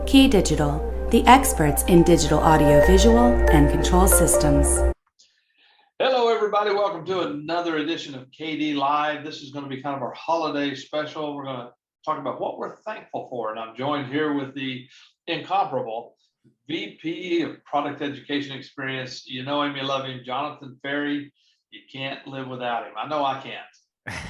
KeyDigital, the experts in digital audio visual and control systems. Hello, everybody. Welcome to another edition of KD Live. This is going to be kind of our holiday special. We're going to talk about what we're thankful for. And I'm joined here with the incomparable VP of Product Education Experience. You know him, you love him, Jonathon F. You can't live without him. I know I can't.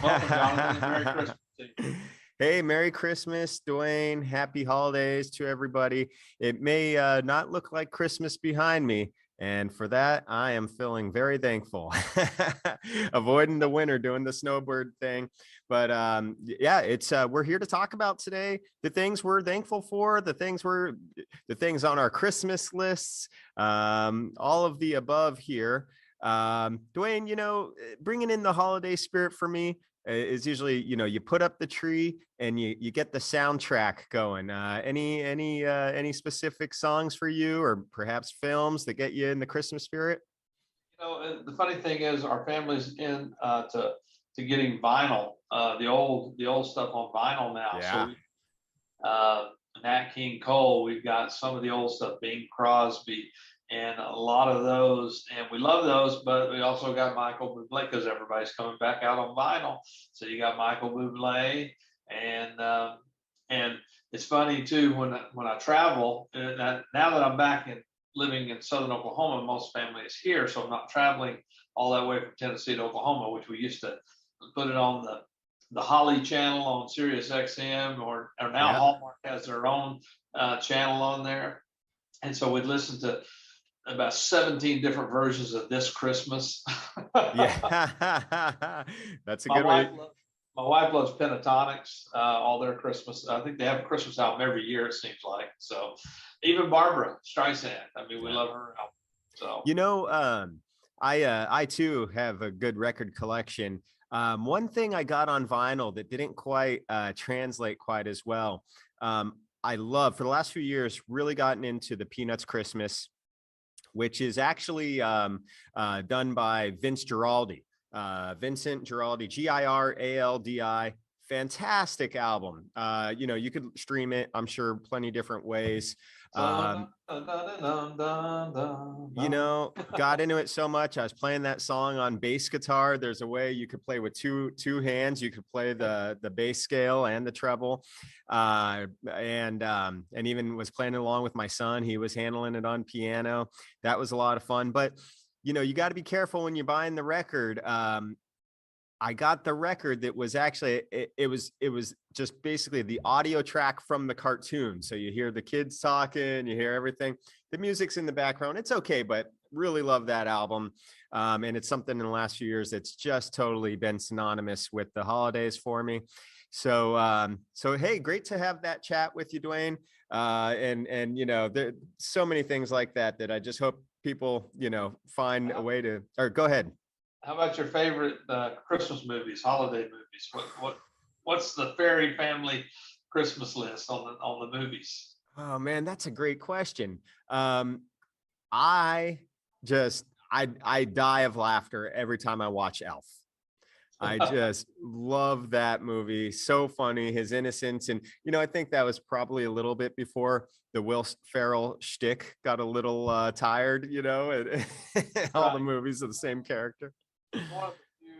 Welcome, Jonathon, and Merry Christmas to you. Hey, Merry Christmas, DeWayne. Happy holidays to everybody. It may not look like Christmas behind me, and for that, I am feeling very thankful. Avoiding the winter, doing the snowbird thing. But yeah, it's we're here to talk about today the things we're thankful for, the things on our Christmas lists, all of the above here. DeWayne, you know, bringing in the holiday spirit for me is usually, you know, you put up the tree and you get the soundtrack going. Any specific songs for you, or perhaps films that get you in the Christmas spirit? You know, the funny thing is, our family's in to getting vinyl, the old stuff on vinyl now. Yeah. So Nat King Cole, we've got some of the old stuff, Bing Crosby, and a lot of those, and we love those. But we also got Michael Bublé, because everybody's coming back out on vinyl. So you got Michael Bublé, and it's funny too, when I travel. And now that I'm back living in Southern Oklahoma, most family is here, so I'm not traveling all that way from Tennessee to Oklahoma, which we used to put it on the Holly channel on Sirius XM, or now Yeah. Hallmark has their own channel on there, and so we'd listen to about 17 different versions of This Christmas. Yeah. That's a good way. My wife loves Pentatonics, all their Christmas. I think they have a Christmas album every year, it seems like. So even Barbara Streisand, I mean, we love her album. So, You know, I too have a good record collection. One thing I got on vinyl that didn't quite translate quite as well. I love, for the last few years, really gotten into the Peanuts Christmas, which is actually done by Vincent Giraldi, Giraldi, fantastic album. You know, you could stream it, I'm sure, plenty different ways. You know, got into it so much. I was playing that song on bass guitar. There's a way you could play with two hands. You could play the bass scale and the treble, and even was playing along with my son. He was handling it on piano. That was a lot of fun. But you know, you got to be careful when you're buying the record. I got the record that was actually, it was just basically the audio track from the cartoon. So you hear the kids talking, you hear everything. The music's in the background. It's okay, but really love that album. And it's something in the last few years that's just totally been synonymous with the holidays for me. So, hey, great to have that chat with you, DeWayne. And you know, there's so many things like that I just hope people, you know, find a way to, or go ahead. How about your favorite Christmas movies, holiday movies? What's the Fairy family Christmas list on the movies? Oh man, that's a great question. I die of laughter every time I watch Elf. I just love that movie. So funny, his innocence. And, you know, I think that was probably a little bit before the Will Ferrell shtick got a little tired, you know, and all the movies of the same character.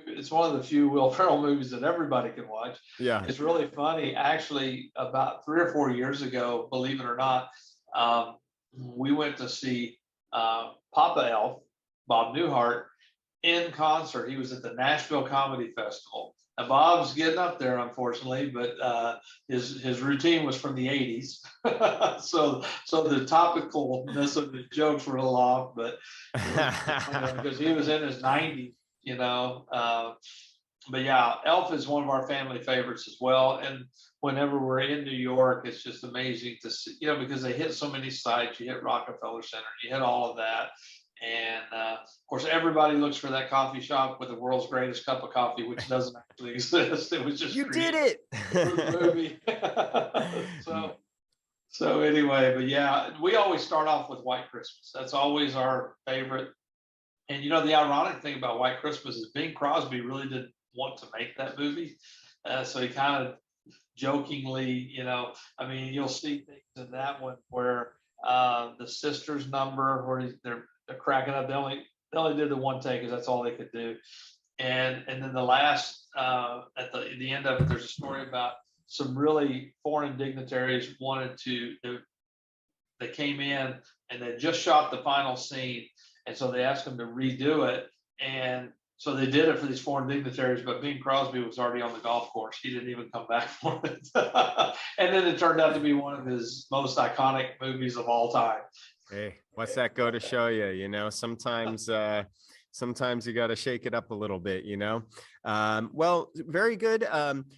It's one of the few Will Ferrell movies that everybody can watch. Yeah. It's really funny. Actually, about 3 or 4 years ago, believe it or not, we went to see Papa Elf, Bob Newhart, in concert. He was at the Nashville Comedy Festival. Now, Bob's getting up there, unfortunately, but his routine was from the 80s. so the topicalness of the jokes were a little off, but because he was in his 90s, you know. But yeah, Elf is one of our family favorites as well. And whenever we're in New York, it's just amazing to see, you know, because they hit so many sites. You hit Rockefeller Center, you hit all of that. And of course, everybody looks for that coffee shop with the world's greatest cup of coffee, which doesn't actually exist. It was just you did it for the movie. So anyway, but yeah, we always start off with White Christmas. That's always our favorite. And you know, the ironic thing about White Christmas is Bing Crosby really didn't want to make that movie. So he kind of jokingly, I mean, you'll see things in that one where the sister's number, where they're cracking up. They only did the one take because that's all they could do. And then the last at the end of it, there's a story about some really foreign dignitaries they came in and they just shot the final scene, and so they asked them to redo it, and so they did it for these foreign dignitaries, but Bing Crosby was already on the golf course. He didn't even come back for it. And then it turned out to be one of his most iconic movies of all time. Hey, what's that go to show you? You know, sometimes you got to shake it up a little bit, well, very good.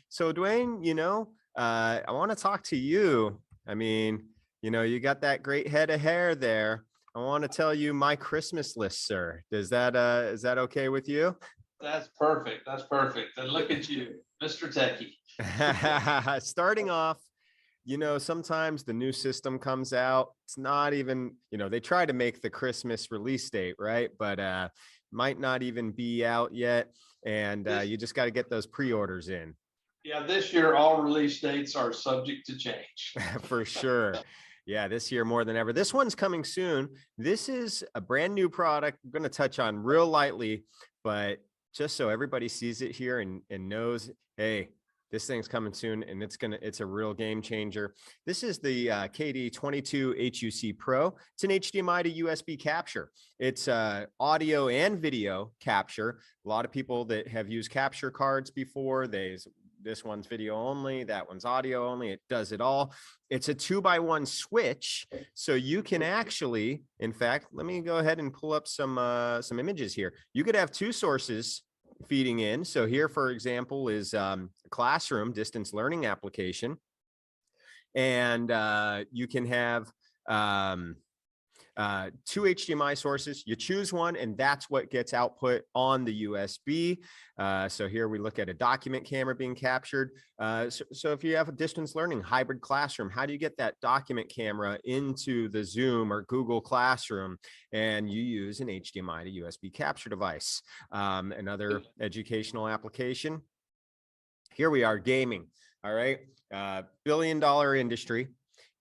So DeWayne, I want to talk to you. I mean, you got that great head of hair there. I want to tell you my Christmas list, sir. Is that okay with you? That's perfect. That's perfect. And look at you, Mr. Techie. Starting off, sometimes the new system comes out. It's not even, they try to make the Christmas release date, right? But might not even be out yet. And you just got to get those pre-orders in. Yeah, this year, all release dates are subject to change. For sure. Yeah, this year more than ever. This one's coming soon. This is a brand new product I'm going to touch on real lightly, but just so everybody sees it here and knows, hey, this thing's coming soon, and it's a real game changer. This is the KD22HUC Pro. It's an HDMI to USB capture. It's audio and video capture. A lot of people that have used capture cards before, this one's video only, that one's audio only. It does it all. It's a 2x1 switch. So you can actually, in fact, let me go ahead and pull up some images here. You could have two sources feeding in. So here, for example, is a classroom distance learning application. And you can have two HDMI sources. You choose one, and that's what gets output on the USB. So here we look at a document camera being captured. So if you have a distance learning hybrid classroom, how do you get that document camera into the Zoom or Google Classroom? And you use an HDMI to USB capture device. Another educational application. Here we are, gaming. All right, billion-dollar industry.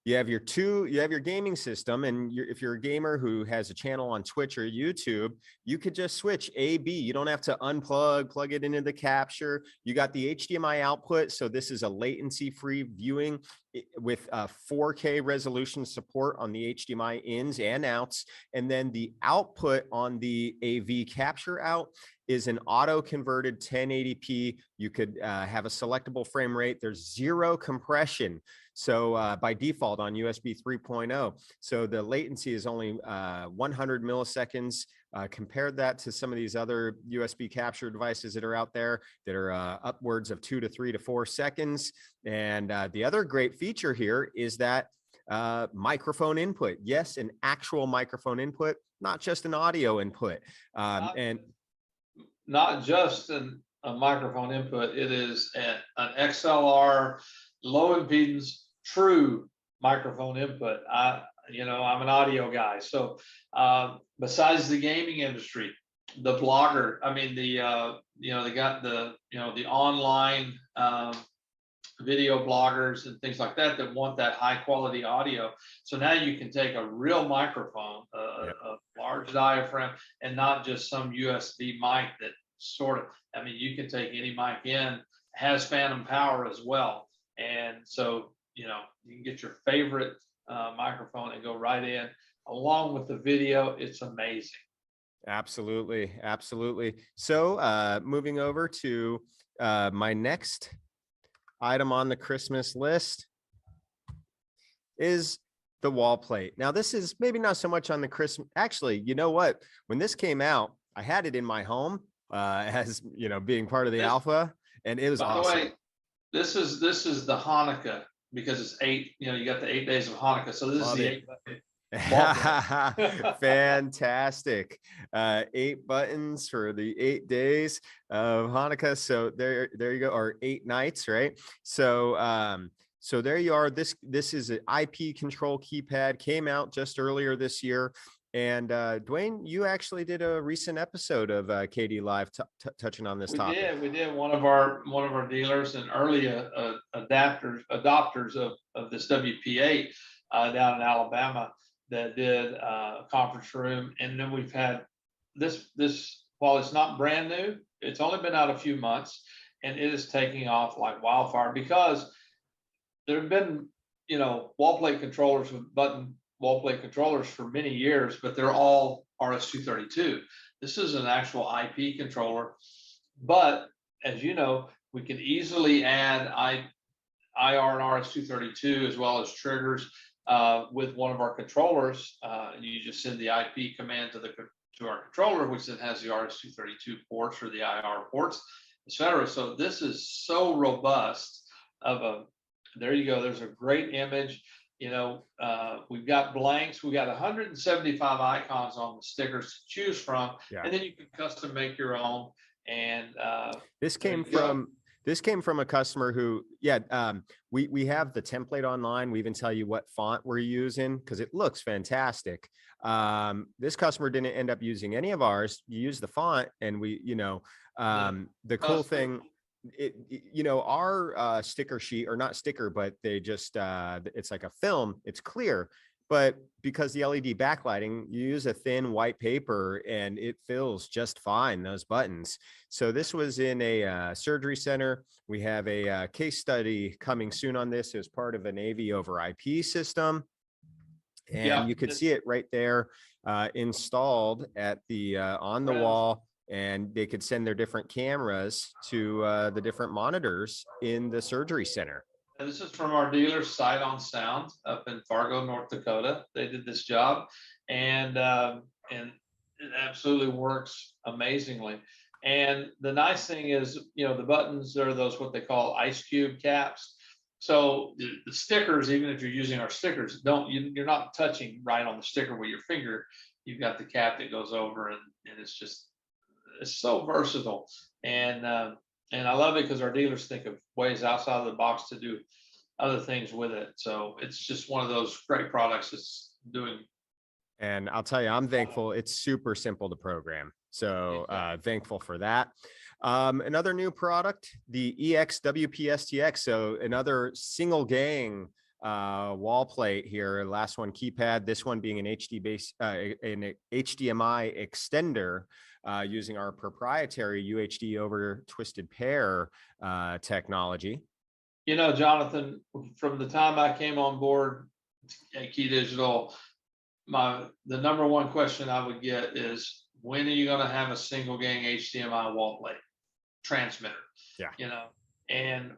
You have your gaming system, and if you're a gamer who has a channel on Twitch or YouTube, you could just switch A/B. You don't have to plug it into the capture. You got the HDMI output, so this is a latency-free viewing with 4K resolution support on the HDMI ins and outs, and then the output on the AV capture out is an auto-converted 1080p. You could have a selectable frame rate. There's zero compression. So by default on USB 3.0, so the latency is only 100 milliseconds. Compared that to some of these other USB capture devices that are out there that are upwards of 2 to 3 to 4 seconds. And the other great feature here is that microphone input. Yes, an actual microphone input, not just an audio input. And not just a microphone input. It is an XLR low impedance true microphone input. I'm an audio guy. So besides the gaming industry, the blogger, they got the online video bloggers and things like that want that high quality audio. So now you can take a real microphone, a large diaphragm, and not just some USB mic that you can take any mic in, has phantom power as well. And so, you can get your favorite microphone and go right in along with the video. It's amazing. Absolutely. Absolutely. So moving over to my next item on the Christmas list is the Wallplate. Now, this is maybe not so much on the Christmas. Actually, you know what? When this came out, I had it in my home as, being part of the alpha, and it was awesome. By the way, this is the Hanukkah, because it's 8, you got the 8 days of Hanukkah. So this is the 8 Fantastic. 8 buttons for the 8 days of Hanukkah. So there you go, or 8 nights, right? So so there you are. This is an IP control keypad, came out just earlier this year. And DeWayne, you actually did a recent episode of KD Live touching on this topic. We did. One of our dealers and early adopters of this WP8 down in Alabama that did a conference room. And then we've had this, while it's not brand new, it's only been out a few months, and it is taking off like wildfire because there have been, Wallplate controllers with button Wallplate controllers for many years, but they're all RS-232. This is an actual IP controller, but as you know, we can easily add IR and RS-232 as well as triggers with one of our controllers. You just send the IP command to our controller, which then has the RS-232 ports or the IR ports, etc. So this is so robust there you go. There's a great image. We've got blanks. We've got 175 icons on the stickers to choose from, and then you can custom make your own. And this came from a customer who, we have the template online. We even tell you what font we're using because it looks fantastic. This customer didn't end up using any of ours. You use the font, and the cool thing. Our sticker sheet, or not sticker, but they just it's like a film, it's clear, but because the LED backlighting, you use a thin white paper and it fills just fine, those buttons. So this was in a surgery center. We have a case study coming soon on this as part of an AV over IP system, and you could see it right there installed at the on the wall. And they could send their different cameras to the different monitors in the surgery center. And this is from our dealer, Sight on Sound, up in Fargo, North Dakota. They did this job, and it absolutely works amazingly. And the nice thing is, the buttons are those what they call ice cube caps. So the stickers, even if you're using our stickers, you're not touching right on the sticker with your finger. You've got the cap that goes over, and it's so versatile, and I love it because our dealers think of ways outside of the box to do other things with it. So it's just one of those great products that's doing. And I'll tell you, I'm thankful. It's super simple to program. So thankful for that. Another new product, the EXWPSX. So another single gang wall plate here. Last one keypad. This one being an an HDMI extender. Using our proprietary UHD over twisted pair technology. Jonathon, from the time I came on board at KeyDigital, the number one question I would get is, when are you going to have a single gang HDMI wall plate transmitter? And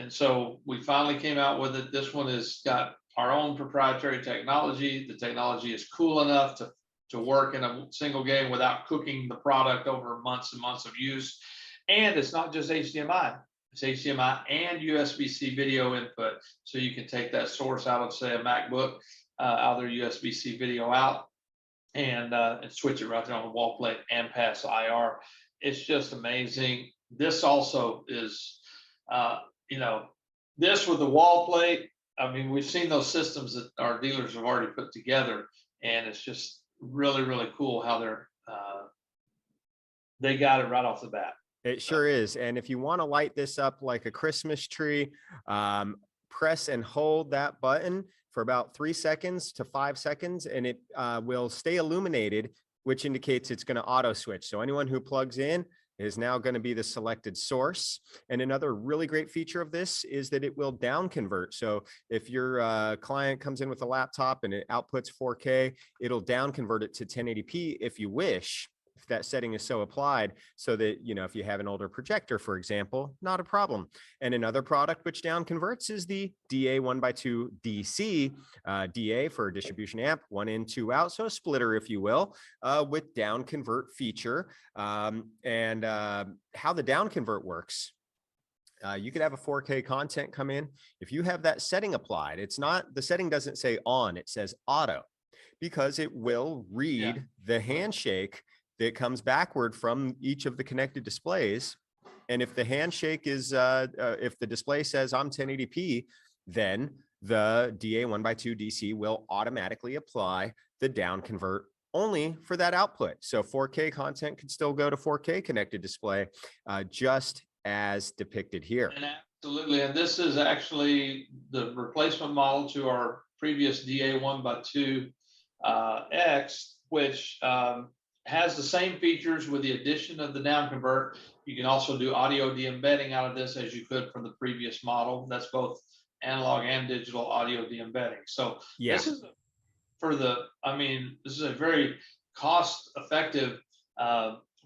so we finally came out with it. This one has got our own proprietary technology. The technology is cool enough to work in a single gang without cooking the product over months and months of use. And it's not just HDMI, it's HDMI and USB-C video input. So you can take that source out of, say, a MacBook, out their USB-C video out, and switch it right there on the wall plate and pass IR. It's just amazing. This also is, this with the wall plate. I mean, we've seen those systems that our dealers have already put together, and it's just really, really cool how they got it right off the bat. It sure is. And if you want to light this up like a Christmas tree, press and hold that button for about 3 seconds to 5 seconds, and it will stay illuminated, which indicates it's going to auto switch. So anyone who plugs in is now going to be the selected source. And another really great feature of this is that it will down convert. So if your client comes in with a laptop and it outputs 4K, it'll down convert it to 1080p if you wish, if that setting is so applied, so that, if you have an older projector, for example, not a problem. And another product which down converts is the DA 1x2 DC, DA for a distribution amp, 1 in, 2 out, so a splitter, if you will, with down convert feature. And how the down convert works. You could have a 4K content come in. If you have that setting applied, the setting doesn't say on, it says auto, because it will read the handshake that comes backward from each of the connected displays. And if the handshake is, if the display says I'm 1080p, then the DA 1x2 DC will automatically apply the down convert only for that output. So 4K content can still go to 4K connected display, just as depicted here. And absolutely, and this is actually the replacement model to our previous DA 1x2 X, which has the same features with the addition of the down convert. You can also do audio de-embedding out of this as you could from the previous model. That's both analog and digital audio de-embedding. So Yeah. this is this is a very cost-effective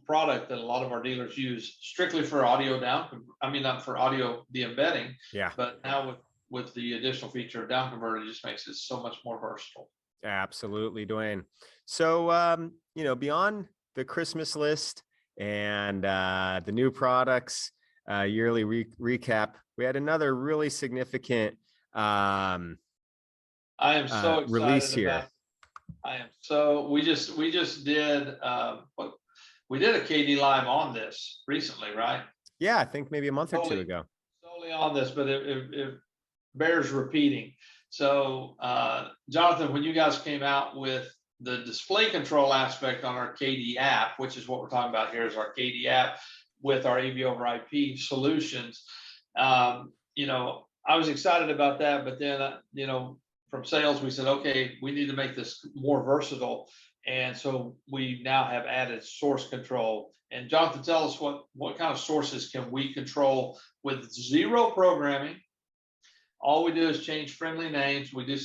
product that a lot of our dealers use strictly for audio not for audio de-embedding. Yeah. But now with the additional feature of down converter, it just makes it so much more versatile. Absolutely, DeWayne. So, beyond the Christmas list and the new products yearly recap, we had another really significant I am so excited release here. We just did we did a KD live on this recently, right? Yeah, I think maybe a month or two ago. Solely on this, but it bears repeating. So Jonathan, when you guys came out with the display control aspect on our KD app, which is what we're talking about here, is our KD app with our AV over IP solutions, I was excited about that, but then from sales, we said, okay, we need to make this more versatile. And so we now have added source control. And Jonathan, tell us what kind of sources can we control with zero programming. All we do is change friendly names. We do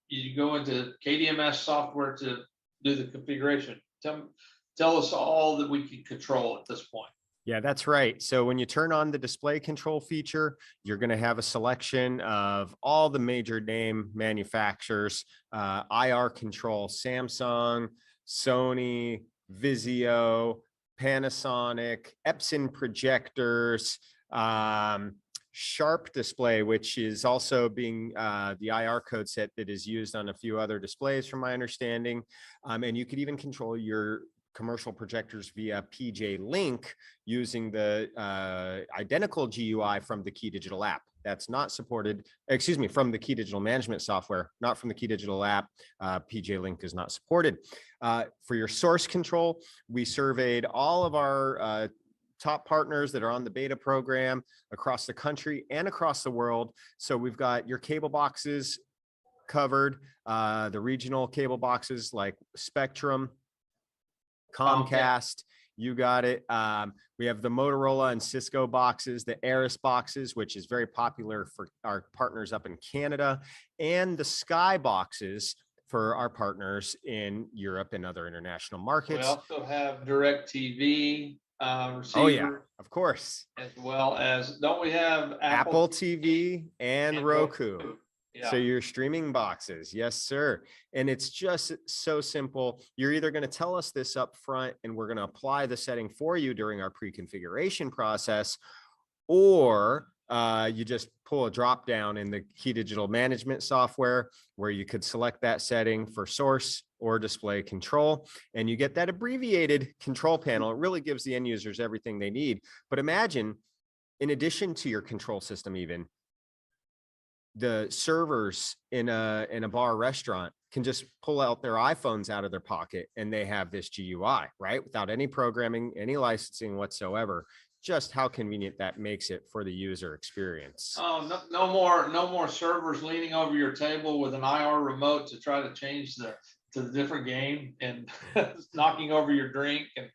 you go into KDMS software to do the configuration. Tell us all that we can control at this point. Yeah, that's right. So when you turn on the display control feature, you're going to have a selection of all the major name manufacturers, IR control, Samsung, Sony, Vizio, Panasonic, Epson projectors, Sharp display, which is also being the IR code set that is used on a few other displays from my understanding. And you could even control your commercial projectors via PJ Link using the identical GUI from the KeyDigital app. That's not supported, from the KeyDigital management software, not from the KeyDigital app. PJ Link is not supported. For your source control, we surveyed all of our top partners that are on the beta program across the country and across the world. So we've got your cable boxes covered, the regional cable boxes like Spectrum, Comcast, you got it. We have the Motorola and Cisco boxes, the Aris boxes, which is very popular for our partners up in Canada, and the Sky boxes for our partners in Europe and other international markets. We also have DirecTV receiver. Oh yeah, of course. As well as, don't we have Apple TV and Roku? Yeah. So your streaming boxes, yes, sir. And it's just so simple. You're either going to tell us this up front and we're going to apply the setting for you during our pre-configuration process, or you just pull a drop down in the KeyDigital management software where you could select that setting for source or display control, and you get that abbreviated control panel. It really gives the end users everything they need. But imagine, in addition to your control system, even the servers in a bar or restaurant can just pull out their iPhones out of their pocket and they have this GUI, right? Without any programming, any licensing whatsoever. Just how convenient that makes it for the user experience. Oh, no more servers leaning over your table with an IR remote to try to change to the different game and knocking over your drink. And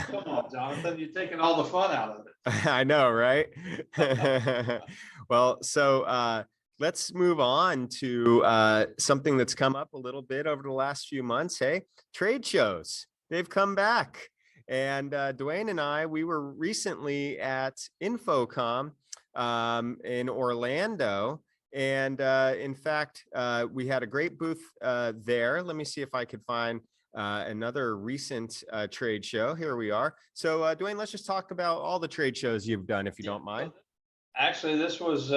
come on, Jonathan, you're taking all the fun out of it. I know, right? Well, so let's move on to something that's come up a little bit over the last few months. Hey, trade shows, they've come back. And DeWayne and I, we were recently at Infocom in Orlando. And in fact, we had a great booth there. Let me see if I could find another recent trade show. Here we are. So DeWayne, let's just talk about all the trade shows you've done, if you don't mind. Actually, this was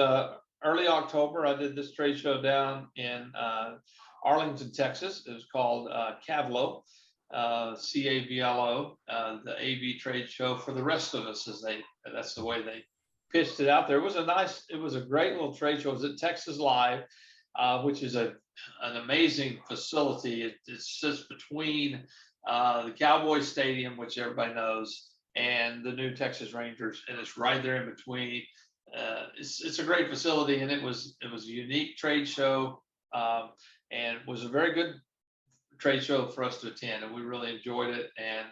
early October. I did this trade show down in Arlington, Texas. It was called CAVLO. CAVLO, the AV trade show for the rest of us, that's the way they pitched it out there. It was a great little trade show. It was at Texas Live. which is an amazing facility. It sits between the Cowboy Stadium, which everybody knows, and the new Texas Rangers, and it's right there in between. It's a great facility, and it was a unique trade show, and was a very good trade show for us to attend, and we really enjoyed it. And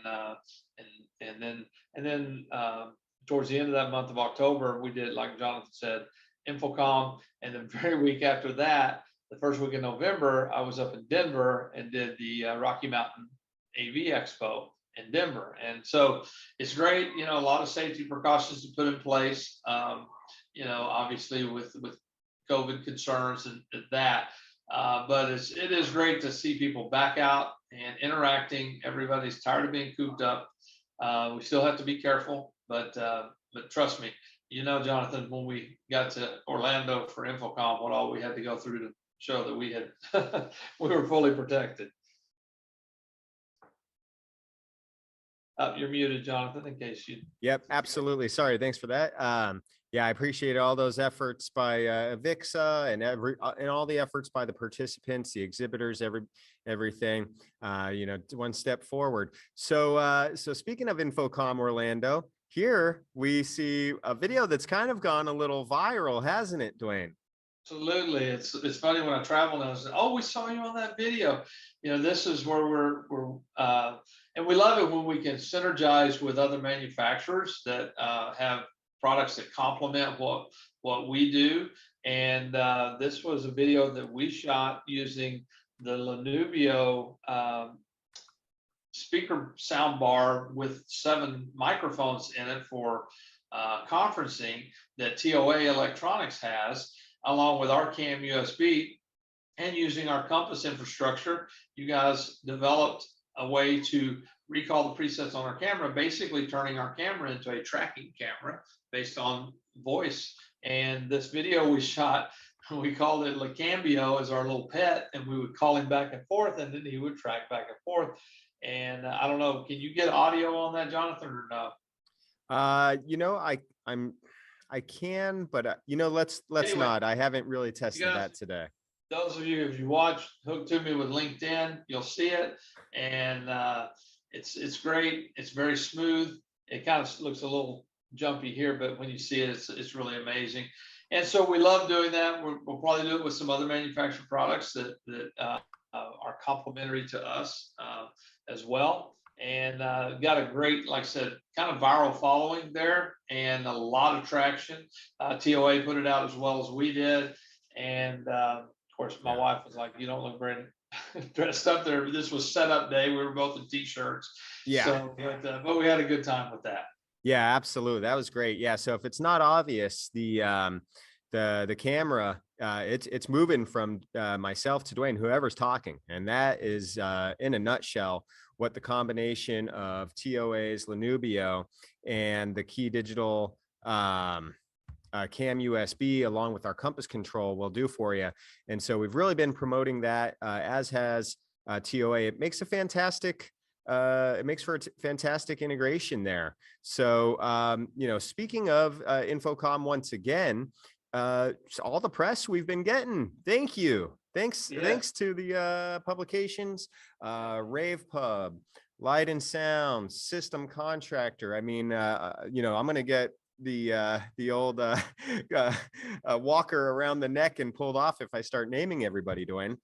then towards the end of that month of October, we did, like Jonathan said, Infocom, and the very week after that, the first week in November, I was up in Denver and did the Rocky Mountain AV Expo in Denver. And so it's great, you know, a lot of safety precautions to put in place, you know, obviously with COVID concerns and that. But it is great to see people back out and interacting. Everybody's tired of being cooped up. We still have to be careful, but trust me, you know, Jonathan, when we got to Orlando for Infocom, what all we had to go through to show that we had we were fully protected. You're muted, Jonathan, in case you. Yep, absolutely. Sorry, thanks for that. Yeah, I appreciate all those efforts by VIXA and all the efforts by the participants, the exhibitors, everything. You know, one step forward. So speaking of Infocom Orlando, here we see a video that's kind of gone a little viral, hasn't it, DeWayne? Absolutely. It's funny when I travel and I say, oh, we saw you on that video. You know, this is where we're and we love it when we can synergize with other manufacturers that have products that complement what we do. And this was a video that we shot using the Lenubio speaker sound bar with 7 microphones in it for conferencing that TOA Electronics has, along with our CAM USB, and using our Compass infrastructure. You guys developed a way to recall the presets on our camera, basically turning our camera into a tracking camera based on voice. And this video we shot, we called it Lacambio as our little pet, and we would call him back and forth, and then he would track back and forth. And I don't know, can you get audio on that, Jonathan, or no? You know, I can, but you know, let's anyway, not. I haven't really tested that today. Those of you, if you watch Hook to Me with LinkedIn, you'll see it, and it's great. It's very smooth. It kind of looks a little jumpy here, but when you see it, it's really amazing. And so we love doing that. We'll probably do it with some other manufactured products that are complementary to us as well. And got a great, like I said, kind of viral following there, and a lot of traction. TOA put it out as well as we did. And of course, my wife was like, you don't look very dressed up there. This was setup day. We were both in t-shirts. Yeah. So, but we had a good time with that. Yeah, absolutely. That was great. Yeah. So if it's not obvious, the camera, it's moving from myself to DeWayne, whoever's talking. And that is in a nutshell what the combination of TOA's Lenubio and the KeyDigital CAM USB along with our Compass control will do for you. And so we've really been promoting that, as has TOA. It makes a fantastic it makes for a fantastic integration there. So you know, speaking of Infocom, once again, all the press we've been getting, thank you. Thanks to the publications, Rave Pub, Light and Sound, System Contractor. I mean, you know, I'm going to get the old walker around the neck and pulled off if I start naming everybody, DeWayne.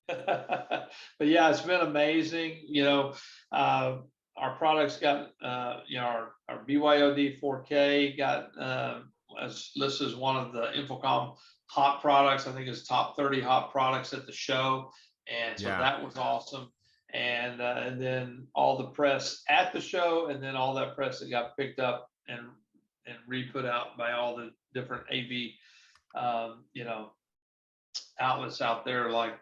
But yeah, it's been amazing. You know, our products got, you know, our BYOD 4K got as listed as one of the Infocom hot products. I think it's top 30 hot products at the show. And so that was awesome. And then all the press at the show, and then all that press that got picked up and re-put out by all the different AV, you know, outlets out there, like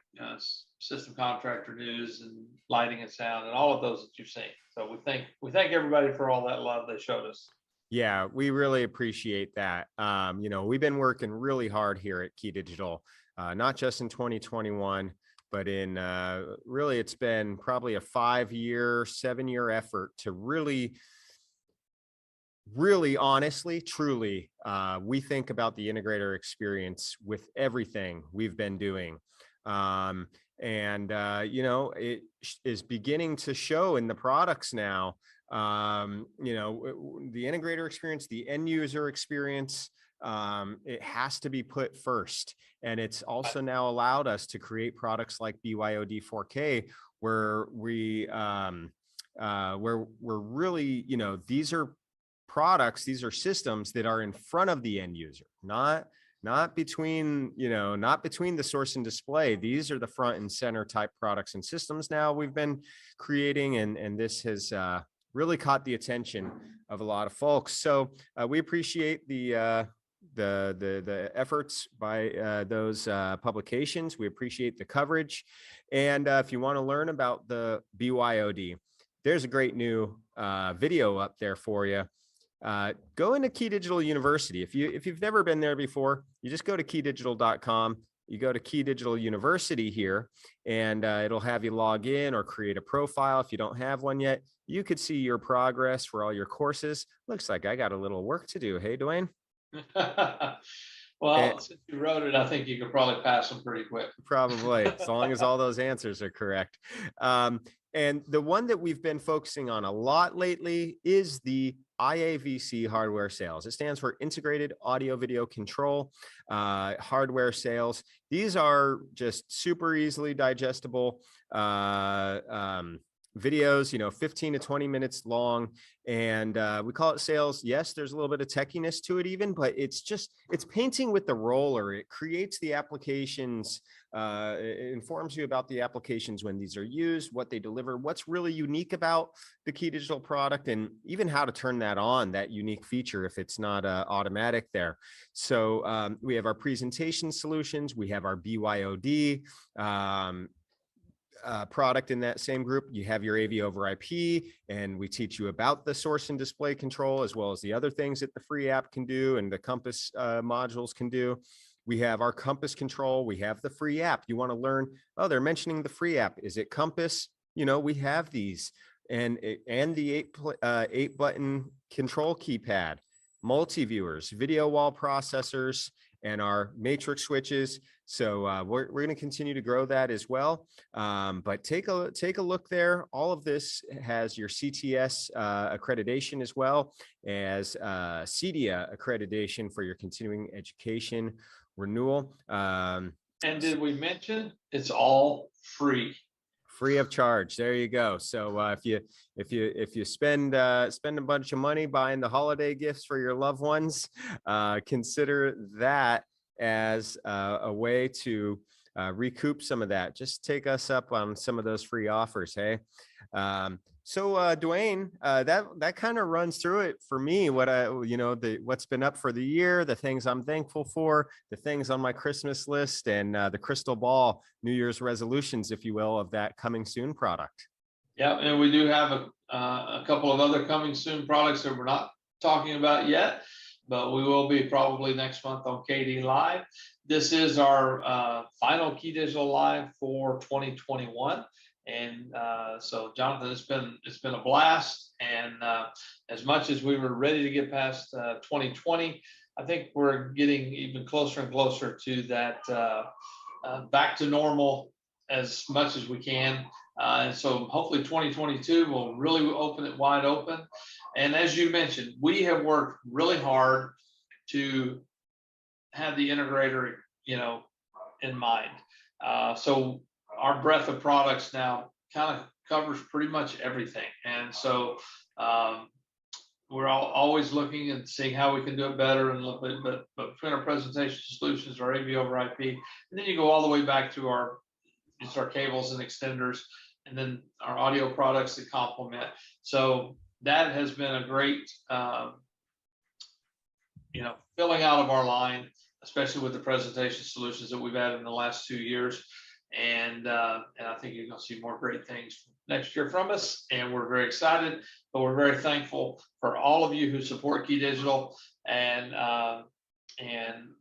System Contractor News and Lighting and Sound and all of those that you've seen. So we thank everybody for all that love they showed us. Yeah, we really appreciate that. You know, we've been working really hard here at KeyDigital, not just in 2021, but in really it's been probably a 5-year, 7-year effort to really really honestly, truly, we think about the integrator experience with everything we've been doing. You know, it is beginning to show in the products now. You know, the integrator experience, the end user experience, it has to be put first. And it's also now allowed us to create products like BYOD 4K, where we're really, you know, these are products, these are systems that are in front of the end user, not between, you know, not between the source and display. These are the front and center type products and systems now we've been creating, and this has really caught the attention of a lot of folks. So we appreciate the efforts by those publications. We appreciate the coverage. And if you want to learn about the BYOD, there's a great new video up there for you. Go into KeyDigital University. If you've never been there before, you just go to KeyDigital.com. You go to KeyDigital University here, and it'll have you log in or create a profile. If you don't have one yet, you could see your progress for all your courses. Looks like I got a little work to do. Hey, DeWayne. Well, since you wrote it, I think you could probably pass them pretty quick. Probably, as long as all those answers are correct. And the one that we've been focusing on a lot lately is the IAVC hardware sales. It stands for Integrated Audio Video Control hardware sales. These are just super easily digestible videos, you know, 15 to 20 minutes long. And we call it sales. Yes, there's a little bit of techiness to it even, but it's painting with the roller. It creates the applications, it informs you about the applications when these are used, what they deliver, what's really unique about the KeyDigital product, and even how to turn that on, that unique feature, if it's not automatic there. So we have our presentation solutions. We have our BYOD, product in that same group. You have your AV over IP, and we teach you about the source and display control, as well as the other things that the free app can do and the Compass modules can do. We have our Compass control. We have the free app. You want to learn, oh, they're mentioning the free app. Is it Compass? You know, we have these, and the 8-button control keypad, multi-viewers, video wall processors, and our matrix switches. So we're going to continue to grow that as well. But take a look there. All of this has your CTS accreditation, as well as CEDIA accreditation for your continuing education renewal. And did we mention it's all free? Free of charge. There you go. So if you spend a bunch of money buying the holiday gifts for your loved ones, consider that as a way to recoup some of that. Just take us up on some of those free offers. Hey. So DeWayne, that kind of runs through it for me. What's been up for the year, the things I'm thankful for, the things on my Christmas list, and the crystal ball New Year's resolutions, if you will, of that coming soon product. Yeah, and we do have a couple of other coming soon products that we're not talking about yet, but we will be probably next month on KD Live. This is our final KeyDigital Live for 2021. And so Jonathan, it's been a blast. And as much as we were ready to get past 2020, I think we're getting even closer and closer to that back to normal as much as we can. And so hopefully 2022 will really open it wide open. And as you mentioned, we have worked really hard to have the integrator, you know, in mind. So our breadth of products now kind of covers pretty much everything. And so we're always looking and seeing how we can do it better and a little bit, but between our presentation solutions, our AV over IP, and then you go all the way back to our cables and extenders, and then our audio products that complement. So that has been a great, filling out of our line, especially with the presentation solutions that we've had in the last 2 years. And I think you're going to see more great things next year from us. And we're very excited, but we're very thankful for all of you who support KeyDigital. And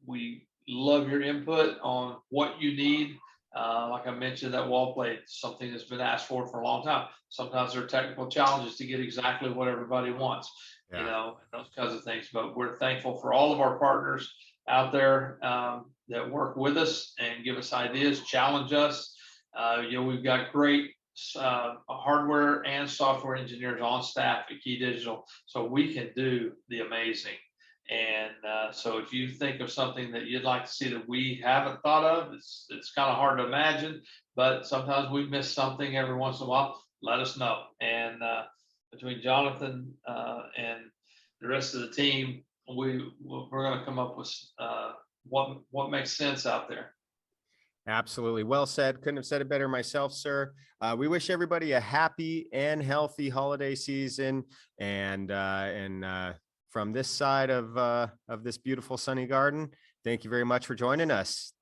we love your input on what you need. Like I mentioned, that Wallplate, something that's been asked for a long time. Sometimes there are technical challenges to get exactly what everybody wants. you know, those kinds of things. But we're thankful for all of our partners out there that work with us and give us ideas, challenge us. You know, we've got great hardware and software engineers on staff at KeyDigital, so we can do the amazing. And so if you think of something that you'd like to see that we haven't thought of, it's kind of hard to imagine, but sometimes we miss something every once in a while, let us know. And between Jonathan and the rest of the team, we're going to come up with what makes sense out there. Absolutely. Well said. Couldn't have said it better myself, sir. We wish everybody a happy and healthy holiday season. And from this side of this beautiful sunny garden, thank you very much for joining us.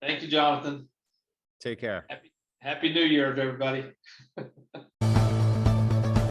Thank you, Jonathan. Take care. Happy New Year to everybody.